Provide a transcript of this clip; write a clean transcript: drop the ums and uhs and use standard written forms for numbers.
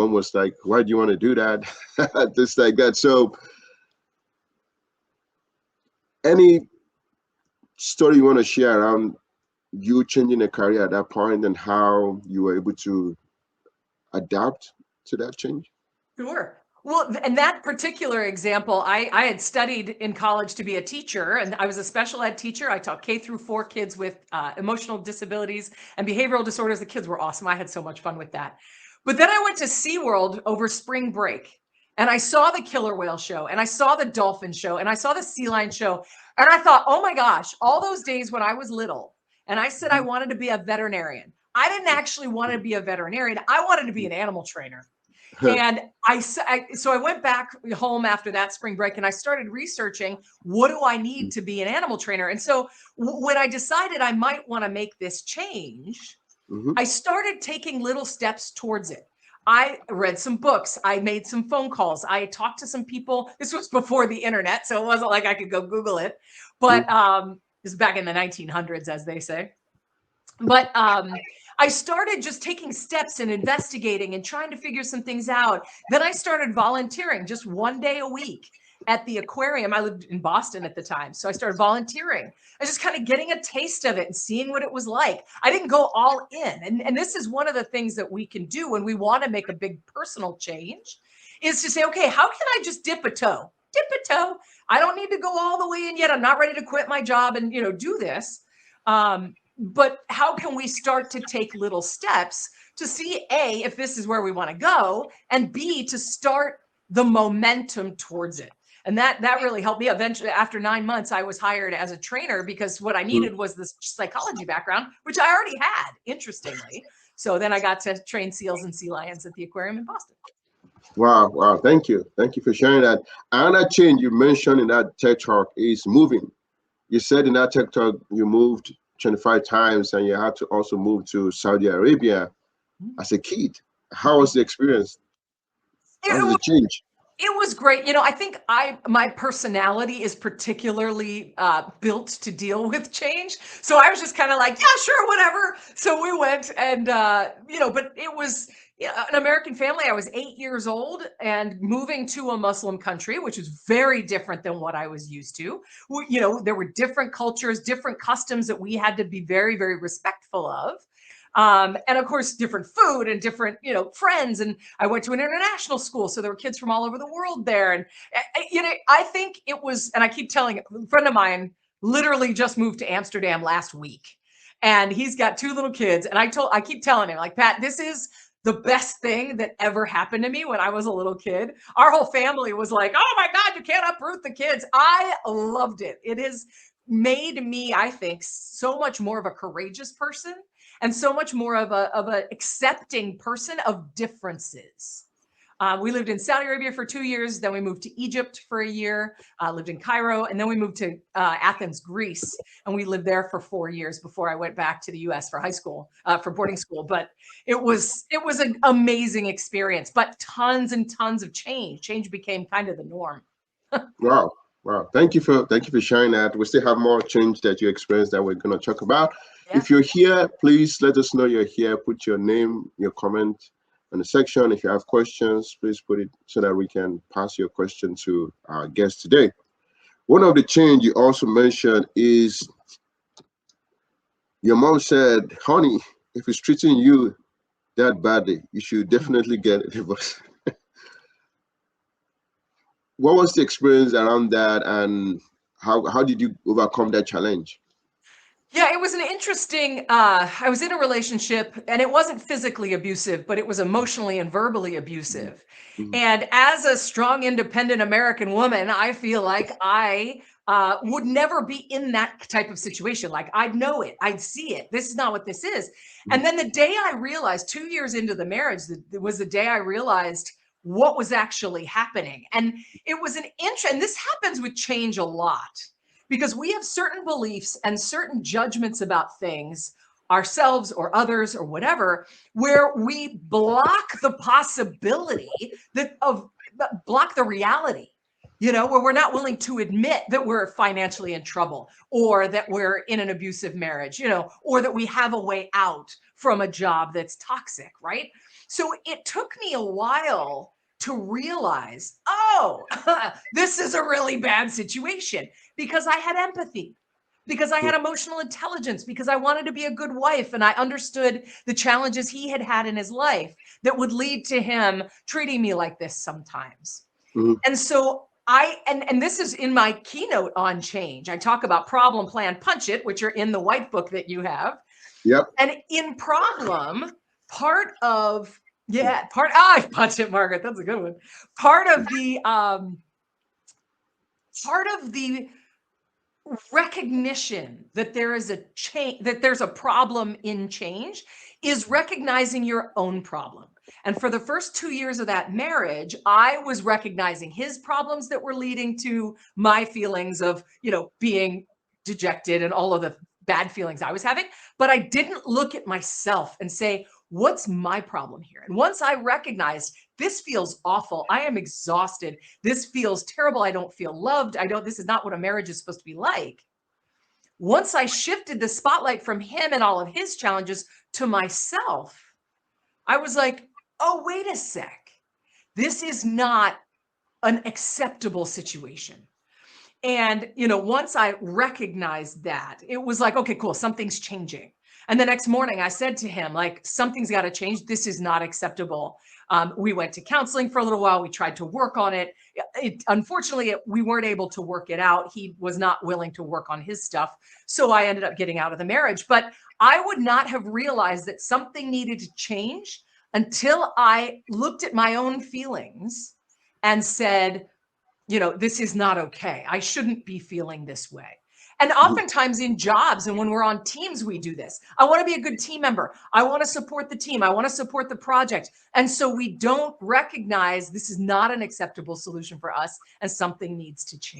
mom was like, why do you want to do that? Just like that. So any story you want to share around you changing a career at that point and how you were able to adapt to that change? Sure. Well, and that particular example, I had studied in college to be a teacher, and I was a special ed teacher. I taught K through 4 kids with emotional disabilities and behavioral disorders. The kids were awesome. I had so much fun with that. But then I went to SeaWorld over spring break, and I saw the killer whale show, and I saw the dolphin show, and I saw the sea lion show. And I thought, oh my gosh, all those days when I was little, and I said I wanted to be a veterinarian. I didn't actually want to be a veterinarian. I wanted to be an animal trainer. And so I went back home after that spring break and I started researching, what do I need to be an animal trainer? And so when I decided I might want to make this change, Mm-hmm. I started taking little steps towards it. I read some books. I made some phone calls. I talked to some people. This was before the internet, so it wasn't like I could go Google it. But this is back in the 1900s, as they say. But I started just taking steps and investigating and trying to figure some things out. Then I started volunteering just 1 day a week at the aquarium. I lived in Boston at the time. So I started volunteering. I was just kind of getting a taste of it and seeing what it was like. I didn't go all in. And this is one of the things that we can do when we want to make a big personal change is to say, okay, how can I just dip a toe? Dip a toe. I don't need to go all the way in yet. I'm not ready to quit my job and, do this. But how can we start to take little steps to see, A, if this is where we want to go, and B, to start the momentum towards it. And that really helped me. Eventually, after 9 months, I was hired as a trainer because what I needed was this psychology background, which I already had, interestingly. So then I got to train seals and sea lions at the aquarium in Boston. Wow, wow. Thank you. Thank you for sharing that. Another change you mentioned in that TED Talk is moving. You said in that TED Talk you moved 25 times and you had to also move to Saudi Arabia as a kid. How was the experience? How was the change? It was great. I think my personality is particularly built to deal with change. So I was just kind of like, yeah, sure, whatever. So we went and, but it was an American family. I was 8 years old and moving to a Muslim country, which is very different than what I was used to. There were different cultures, different customs that we had to be very, very respectful of. And of course, different food and different, friends. And I went to an international school. So there were kids from all over the world there. And, I think it was, and I keep telling a friend of mine literally just moved to Amsterdam last week. And he's got 2 little kids. And I keep telling him, like, Pat, this is the best thing that ever happened to me when I was a little kid. Our whole family was like, oh my God, you can't uproot the kids. I loved it. It has made me, I think, so much more of a courageous person and so much more of a accepting person of differences. We lived in Saudi Arabia for 2 years. Then we moved to Egypt for a year, lived in Cairo, and then we moved to Athens, Greece. And we lived there for 4 years before I went back to the US for high school, for boarding school. But it was an amazing experience, but tons and tons of change. Change became kind of the norm. Wow. Wow. Thank you for sharing that. We still have more change that you experienced that we're going to talk about. Yeah. If you're here, please let us know you're here. Put your name, your comment in the section. If you have questions, please put it so that we can pass your question to our guest today. One of the change you also mentioned is your mom said, honey, if it's treating you that badly, you should definitely get a divorce. What was the experience around that, and how did you overcome that challenge? Yeah, it was an interesting, I was in a relationship and it wasn't physically abusive, but it was emotionally and verbally abusive. Mhm. And as a strong, independent American woman, I feel like I would never be in that type of situation. Like I'd know it, I'd see it. This is not what this is. And then the day I realized, 2 years into the marriage, was the day I realized what was actually happening. And it was and this happens with change a lot because we have certain beliefs and certain judgments about things, ourselves or others or whatever, where we block the possibility block the reality, where we're not willing to admit that we're financially in trouble or that we're in an abusive marriage, or that we have a way out from a job that's toxic, right? So it took me a while to realize, oh, this is a really bad situation, because I had empathy, because I had emotional intelligence, because I wanted to be a good wife, and I understood the challenges he had had in his life that would lead to him treating me like this sometimes. Mhm. And so and this is in my keynote on change. I talk about problem, plan, punch it, which are in the white book that you have. Yep. And in problem, part of punch it, Margaret. That's a good one. Part of the part of the recognition that there is a change, that there's a problem in change, is recognizing your own problem. And for the first 2 years of that marriage, I was recognizing his problems that were leading to my feelings of, being dejected and all of the bad feelings I was having. But I didn't look at myself and say, what's my problem here? And once I recognized, this feels awful, I am exhausted, this feels terrible, I don't feel loved, this is not what a marriage is supposed to be like. Once I shifted the spotlight from him and all of his challenges to myself, I was like, oh, wait a sec. This is not an acceptable situation. And, once I recognized that, it was like, okay, cool, something's changing. And the next morning I said to him, like, something's got to change. This is not acceptable. We went to counseling for a little while. We tried to work on it. Unfortunately, we weren't able to work it out. He was not willing to work on his stuff. So I ended up getting out of the marriage. But I would not have realized that something needed to change until I looked at my own feelings and said, this is not okay. I shouldn't be feeling this way. And oftentimes in jobs and when we're on teams, we do this. I want to be a good team member. I want to support the team. I want to support the project. And so we don't recognize this is not an acceptable solution for us and something needs to change.